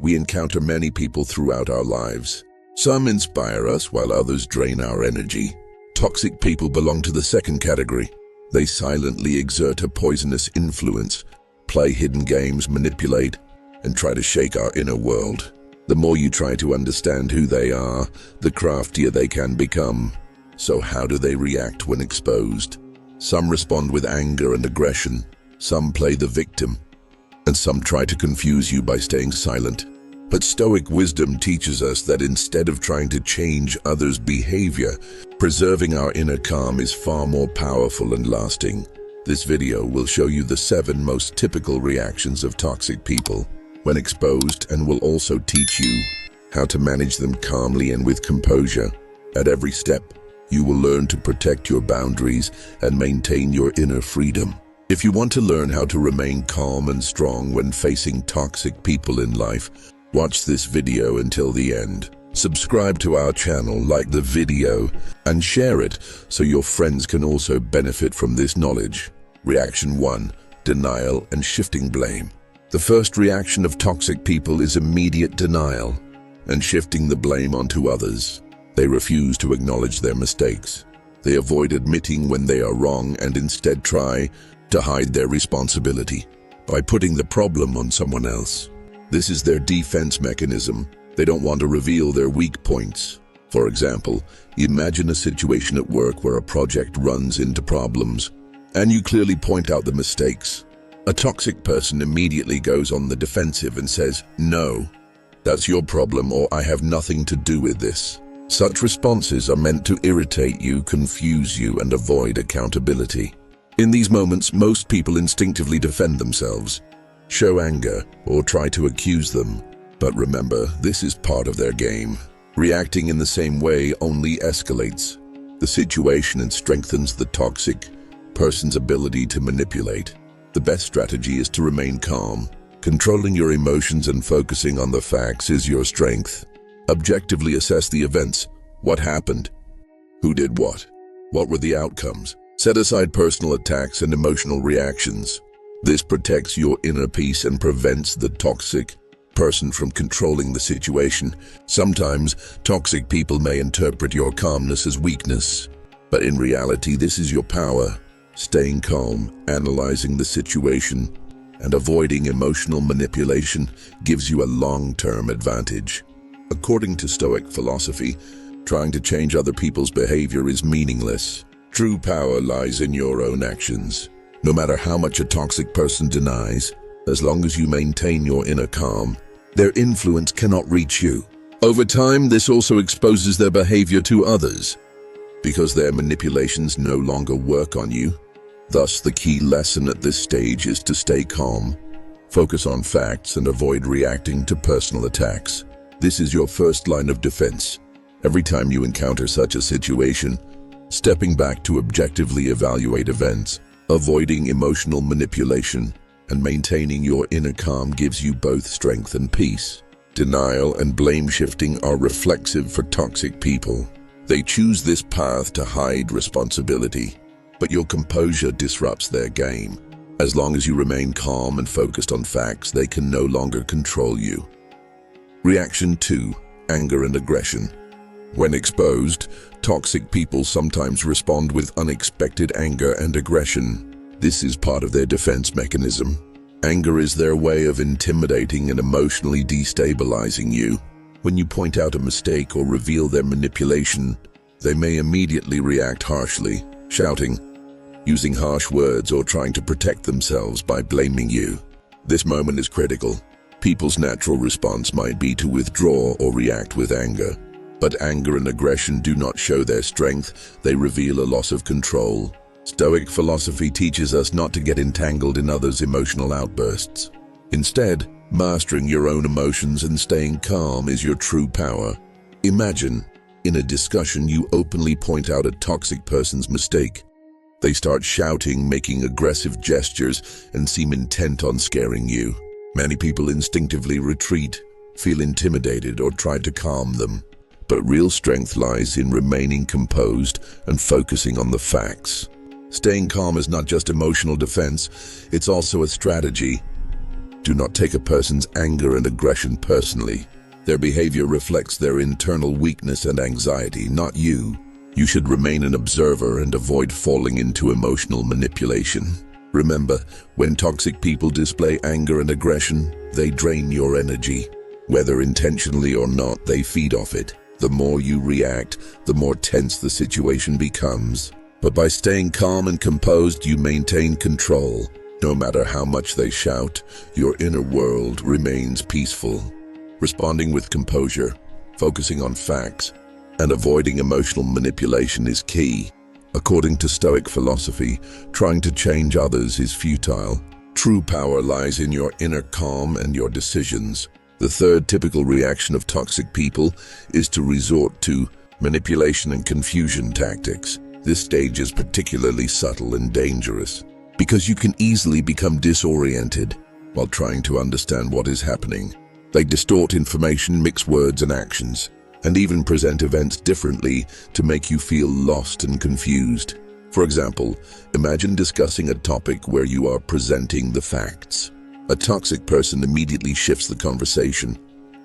We encounter many people throughout our lives. Some inspire us while others drain our energy. Toxic people belong to the second category. They silently exert a poisonous influence, play hidden games, manipulate, and try to shake our inner world. The more you try to understand who they are, the craftier they can become. So how do they react when exposed? Some respond with anger and aggression. Some play the victim, and some try to confuse you by staying silent. But Stoic wisdom teaches us that instead of trying to change others' behavior, preserving our inner calm is far more powerful and lasting. This video will show you the 7 most typical reactions of toxic people when exposed, and will also teach you how to manage them calmly and with composure. At every step, you will learn to protect your boundaries and maintain your inner freedom. If you want to learn how to remain calm and strong when facing toxic people in life, watch this video until the end. Subscribe to our channel, like the video, and share it so your friends can also benefit from this knowledge. Reaction 1. Denial and shifting blame. The first reaction of toxic people is immediate denial and shifting the blame onto others. They refuse to acknowledge their mistakes. They avoid admitting when they are wrong and instead try to hide their responsibility by putting the problem on someone else. This is their defense mechanism. They don't want to reveal their weak points. For example, imagine a situation at work where a project runs into problems, and you clearly point out the mistakes. A toxic person immediately goes on the defensive and says, "No, that's your problem," or "I have nothing to do with this." Such responses are meant to irritate you, confuse you, and avoid accountability. In these moments, most people instinctively defend themselves, show anger, or try to accuse them. But remember, this is part of their game. Reacting in the same way only escalates the situation and strengthens the toxic person's ability to manipulate. The best strategy is to remain calm. Controlling your emotions and focusing on the facts is your strength. Objectively assess the events. What happened? Who did what? What were the outcomes? Set aside personal attacks and emotional reactions. This protects your inner peace and prevents the toxic person from controlling the situation. Sometimes, toxic people may interpret your calmness as weakness, but in reality, this is your power. Staying calm, analyzing the situation, and avoiding emotional manipulation gives you a long-term advantage. According to Stoic philosophy, trying to change other people's behavior is meaningless. True power lies in your own actions. No matter how much a toxic person denies, as long as you maintain your inner calm, their influence cannot reach you. Over time, this also exposes their behavior to others, because their manipulations no longer work on you. Thus, the key lesson at this stage is to stay calm, focus on facts, and avoid reacting to personal attacks. This is your first line of defense. Every time you encounter such a situation, stepping back to objectively evaluate events, avoiding emotional manipulation, and maintaining your inner calm gives you both strength and peace. Denial and blame shifting are reflexive for toxic people. They choose this path to hide responsibility, but your composure disrupts their game. As long as you remain calm and focused on facts, they can no longer control you. Reaction 2. Anger and aggression. When exposed, toxic people sometimes respond with unexpected anger and aggression. This is part of their defense mechanism. Anger is their way of intimidating and emotionally destabilizing you. When you point out a mistake or reveal their manipulation, they may immediately react harshly, shouting, using harsh words, or trying to protect themselves by blaming you. This moment is critical. People's natural response might be to withdraw or react with anger. But anger and aggression do not show their strength, they reveal a loss of control. Stoic philosophy teaches us not to get entangled in others' emotional outbursts. Instead, mastering your own emotions and staying calm is your true power. Imagine, in a discussion, you openly point out a toxic person's mistake. They start shouting, making aggressive gestures, and seem intent on scaring you. Many people instinctively retreat, feel intimidated, or try to calm them. But real strength lies in remaining composed and focusing on the facts. Staying calm is not just emotional defense, it's also a strategy. Do not take a person's anger and aggression personally. Their behavior reflects their internal weakness and anxiety, not you. You should remain an observer and avoid falling into emotional manipulation. Remember, when toxic people display anger and aggression, they drain your energy. Whether intentionally or not, they feed off it. The more you react, the more tense the situation becomes. But by staying calm and composed, you maintain control. No matter how much they shout, your inner world remains peaceful. Responding with composure, focusing on facts, and avoiding emotional manipulation is key. According to Stoic philosophy, trying to change others is futile. True power lies in your inner calm and your decisions. The third typical reaction of toxic people is to resort to manipulation and confusion tactics. This stage is particularly subtle and dangerous because you can easily become disoriented while trying to understand what is happening. They distort information, mix words and actions, and even present events differently to make you feel lost and confused. For example, imagine discussing a topic where you are presenting the facts. A toxic person immediately shifts the conversation,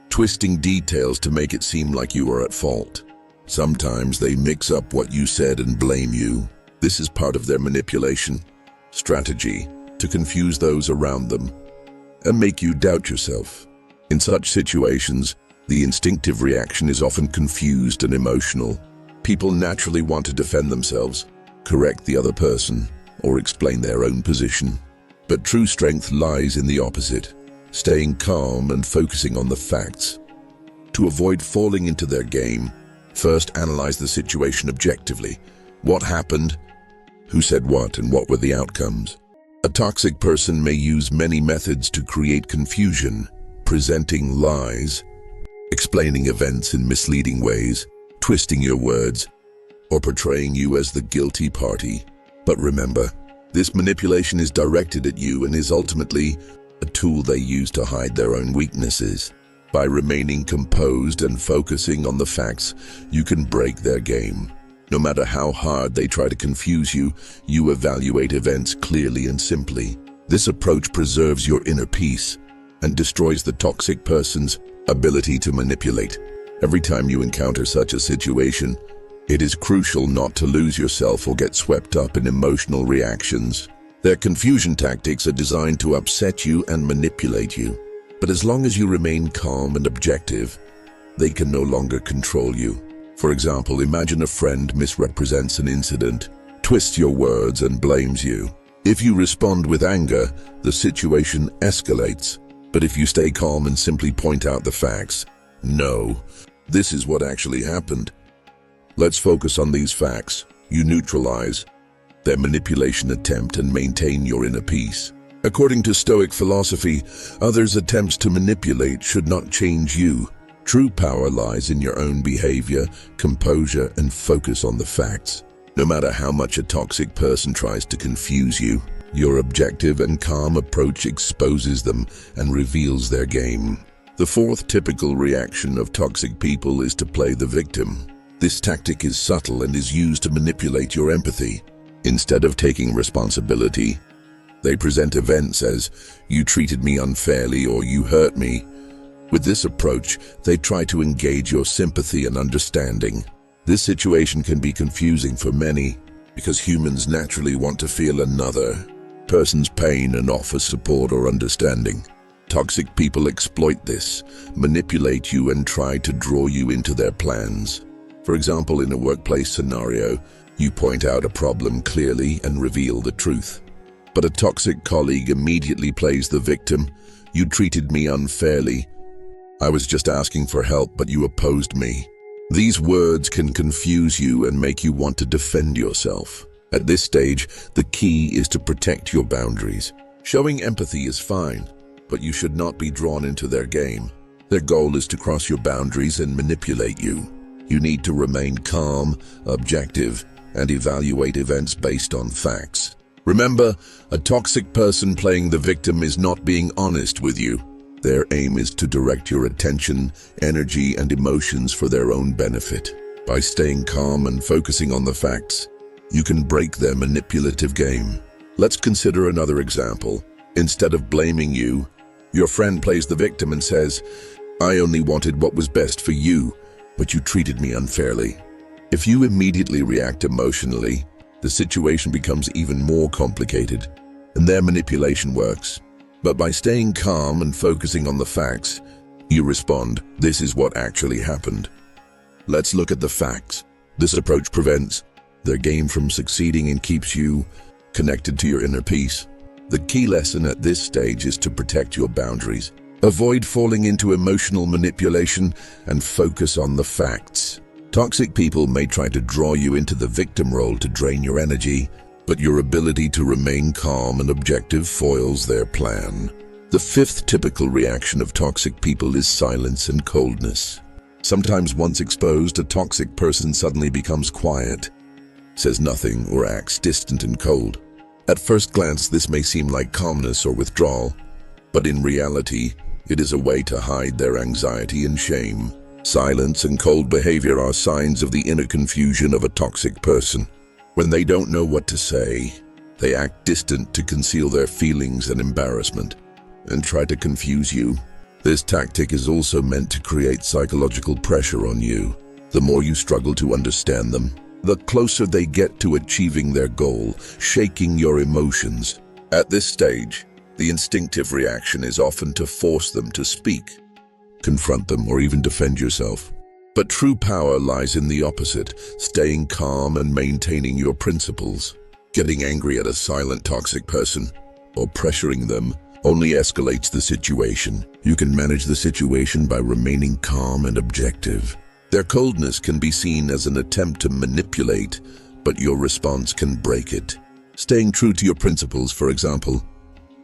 twisting details to make it seem like you are at fault. Sometimes they mix up what you said and blame you. This is part of their manipulation strategy to confuse those around them and make you doubt yourself. In such situations, the instinctive reaction is often confused and emotional. People naturally want to defend themselves, correct the other person, or explain their own position. But true strength lies in the opposite, staying calm and focusing on the facts. To avoid falling into their game, first analyze the situation objectively. What happened? Who said what, and what were the outcomes? A toxic person may use many methods to create confusion, presenting lies, explaining events in misleading ways, twisting your words, or portraying you as the guilty party. But remember, this manipulation is directed at you and is ultimately a tool they use to hide their own weaknesses. By remaining composed and focusing on the facts, you can break their game. No matter how hard they try to confuse you, you evaluate events clearly and simply. This approach preserves your inner peace and destroys the toxic person's ability to manipulate. Every time you encounter such a situation, it is crucial not to lose yourself or get swept up in emotional reactions. Their confusion tactics are designed to upset you and manipulate you. But as long as you remain calm and objective, they can no longer control you. For example, imagine a friend misrepresents an incident, twists your words and blames you. If you respond with anger, the situation escalates. But if you stay calm and simply point out the facts, no, this is what actually happened. Let's focus on these facts. You neutralize their manipulation attempt and maintain your inner peace. According to Stoic philosophy, others' attempts to manipulate should not change you. True power lies in your own behavior, composure, and focus on the facts. No matter how much a toxic person tries to confuse you, your objective and calm approach exposes them and reveals their game. The fourth typical reaction of toxic people is to play the victim. This tactic is subtle and is used to manipulate your empathy. Instead of taking responsibility, they present events as, "You treated me unfairly," or "You hurt me." With this approach, they try to engage your sympathy and understanding. This situation can be confusing for many because humans naturally want to feel another person's pain and offer support or understanding. Toxic people exploit this, manipulate you, and try to draw you into their plans. For example, in a workplace scenario, you point out a problem clearly and reveal the truth. But a toxic colleague immediately plays the victim. "You treated me unfairly. I was just asking for help, but you opposed me." These words can confuse you and make you want to defend yourself. At this stage, the key is to protect your boundaries. Showing empathy is fine, but you should not be drawn into their game. Their goal is to cross your boundaries and manipulate you. You need to remain calm, objective, and evaluate events based on facts. Remember, a toxic person playing the victim is not being honest with you. Their aim is to direct your attention, energy, and emotions for their own benefit. By staying calm and focusing on the facts, you can break their manipulative game. Let's consider another example. Instead of blaming you, Your friend plays the victim and says, "I only wanted what was best for you, but you treated me unfairly." If you immediately react emotionally, the situation becomes even more complicated, and their manipulation works. But by staying calm and focusing on the facts, you respond, "This is what actually happened. Let's look at the facts." This approach prevents their game from succeeding and keeps you connected to your inner peace. The key lesson at this stage is to protect your boundaries. Avoid falling into emotional manipulation and focus on the facts. Toxic people may try to draw you into the victim role to drain your energy, but your ability to remain calm and objective foils their plan. The fifth typical reaction of toxic people is silence and coldness. Sometimes once exposed, a toxic person suddenly becomes quiet, says nothing, or acts distant and cold. At first glance, this may seem like calmness or withdrawal, but in reality, it is a way to hide their anxiety and shame. Silence and cold behavior are signs of the inner confusion of a toxic person. When they don't know what to say, they act distant to conceal their feelings and embarrassment, and try to confuse you. This tactic is also meant to create psychological pressure on you. The more you struggle to understand them, the closer they get to achieving their goal, shaking your emotions. At this stage, the instinctive reaction is often to force them to speak, confront them, or even defend yourself. But true power lies in the opposite, staying calm and maintaining your principles. Getting angry at a silent toxic person or pressuring them only escalates the situation. You can manage the situation by remaining calm and objective. Their coldness can be seen as an attempt to manipulate, but your response can break it. Staying true to your principles, for example,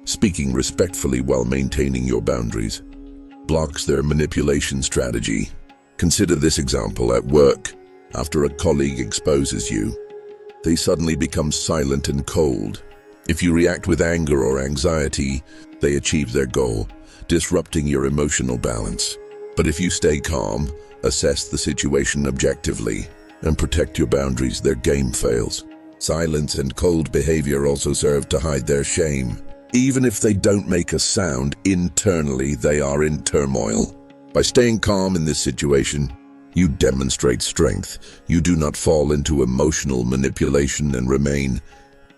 speaking respectfully while maintaining your boundaries, blocks their manipulation strategy. Consider this example at work. After a colleague exposes you, they suddenly become silent and cold. If you react with anger or anxiety, they achieve their goal, disrupting your emotional balance. But if you stay calm, assess the situation objectively, and protect your boundaries, their game fails. Silence and cold behavior also serve to hide their shame. Even if they don't make a sound, internally they are in turmoil. By staying calm in this situation, you demonstrate strength. You do not fall into emotional manipulation and remain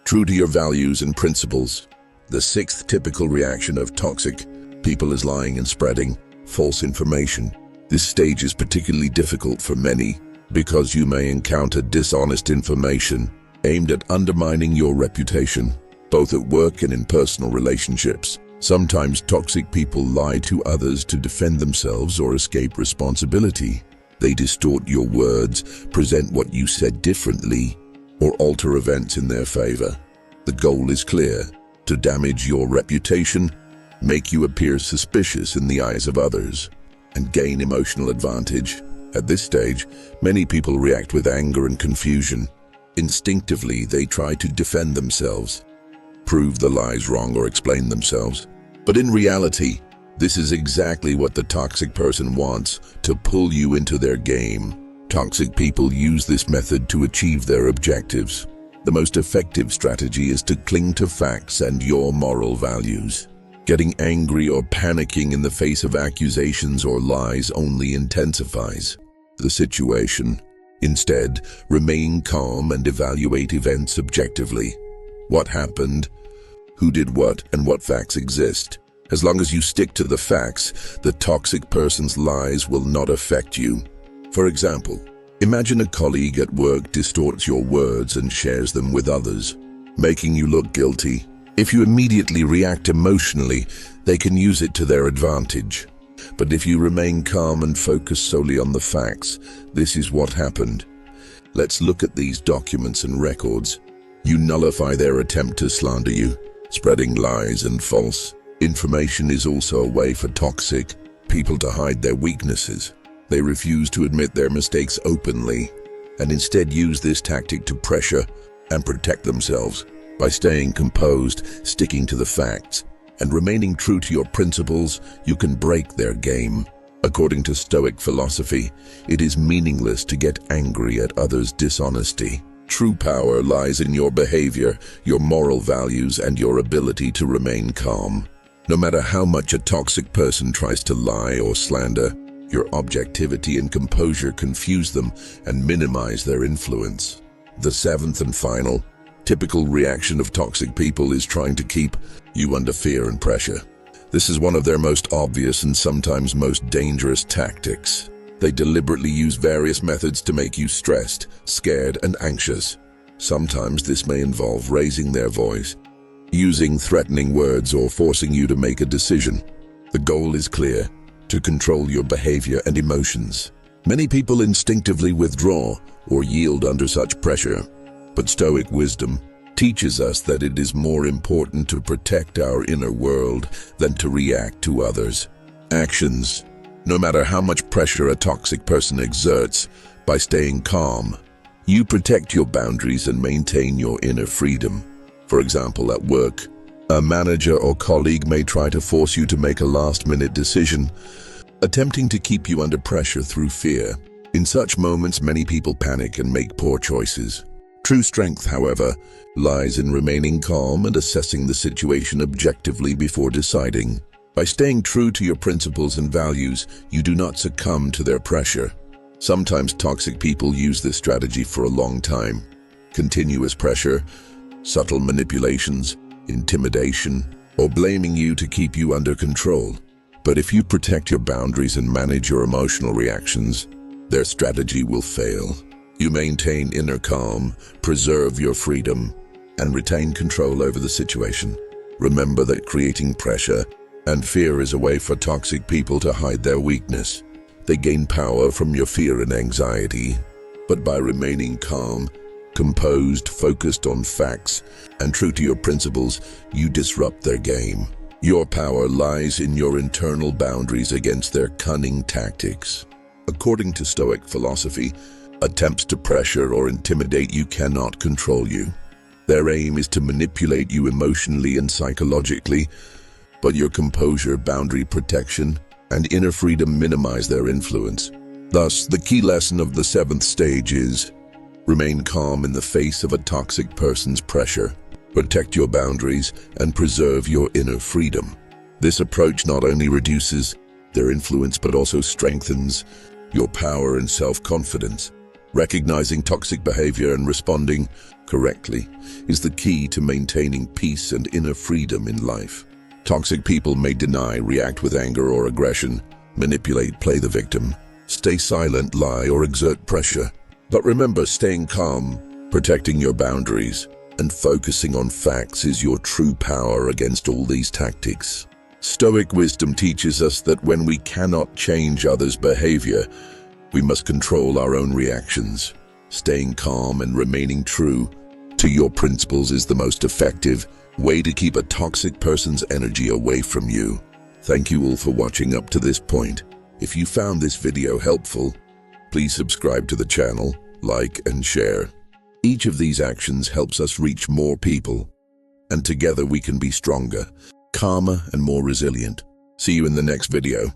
true to your values and principles. The sixth typical reaction of toxic people is lying and spreading false information. This stage is particularly difficult for many because you may encounter dishonest information aimed at undermining your reputation, both at work and in personal relationships. Sometimes toxic people lie to others to defend themselves or escape responsibility. They distort your words, present what you said differently, or alter events in their favor. The goal is clear: to damage your reputation, make you appear suspicious in the eyes of others, and gain emotional advantage. At this stage, many people react with anger and confusion. Instinctively, they try to defend themselves, prove the lies wrong, or explain themselves. But in reality, this is exactly what the toxic person wants: to pull you into their game. Toxic people use this method to achieve their objectives. The most effective strategy is to cling to facts and your moral values. Getting angry or panicking in the face of accusations or lies only intensifies the situation. Instead, remain calm and evaluate events objectively. What happened? Who did what? And what facts exist? As long as you stick to the facts, the toxic person's lies will not affect you. For example, imagine a colleague at work distorts your words and shares them with others, making you look guilty. If you immediately react emotionally, they can use it to their advantage. But if you remain calm and focus solely on the facts, this is what happened. Let's look at these documents and records. You nullify their attempt to slander you. Spreading lies and false information is also a way for toxic people to hide their weaknesses. They refuse to admit their mistakes openly, and instead use this tactic to pressure and protect themselves. By staying composed, sticking to the facts, and remaining true to your principles, you can break their game. According to Stoic philosophy, it is meaningless to get angry at others' dishonesty. True power lies in your behavior, your moral values, and your ability to remain calm. No matter how much a toxic person tries to lie or slander, your objectivity and composure confuse them and minimize their influence. The seventh and final, typical reaction of toxic people is trying to keep you under fear and pressure. This is one of their most obvious and sometimes most dangerous tactics. They deliberately use various methods to make you stressed, scared, and anxious. Sometimes this may involve raising their voice, using threatening words, or forcing you to make a decision. The goal is clear: to control your behavior and emotions. Many people instinctively withdraw or yield under such pressure, but Stoic wisdom teaches us that it is more important to protect our inner world than to react to others' actions. No matter how much pressure a toxic person exerts, by staying calm, you protect your boundaries and maintain your inner freedom. For example, at work, a manager or colleague may try to force you to make a last-minute decision, attempting to keep you under pressure through fear. In such moments, many people panic and make poor choices. True strength, however, lies in remaining calm and assessing the situation objectively before deciding. By staying true to your principles and values, you do not succumb to their pressure. Sometimes toxic people use this strategy for a long time. Continuous pressure, subtle manipulations, intimidation, or blaming you to keep you under control. But if you protect your boundaries and manage your emotional reactions, their strategy will fail. You maintain inner calm, preserve your freedom, and retain control over the situation. Remember that creating pressure and fear is a way for toxic people to hide their weakness. They gain power from your fear and anxiety, but by remaining calm, composed, focused on facts, and true to your principles, you disrupt their game. Your power lies in your internal boundaries against their cunning tactics. According to Stoic philosophy, attempts to pressure or intimidate you cannot control you. Their aim is to manipulate you emotionally and psychologically, but your composure, boundary protection, and inner freedom minimize their influence. Thus, the key lesson of the seventh stage is: remain calm in the face of a toxic person's pressure. Protect your boundaries and preserve your inner freedom. This approach not only reduces their influence but also strengthens your power and self-confidence. Recognizing toxic behavior and responding correctly is the key to maintaining peace and inner freedom in life. Toxic people may deny, react with anger or aggression, manipulate, play the victim, stay silent, lie, or exert pressure. But remember, staying calm, protecting your boundaries, and focusing on facts is your true power against all these tactics. Stoic wisdom teaches us that when we cannot change others' behavior, we must control our own reactions. Staying calm and remaining true to your principles is the most effective way to keep a toxic person's energy away from you. Thank you all for watching up to this point. If you found this video helpful, please subscribe to the channel, like, and share. Each of these actions helps us reach more people, and together we can be stronger, calmer, and more resilient. See you in the next video.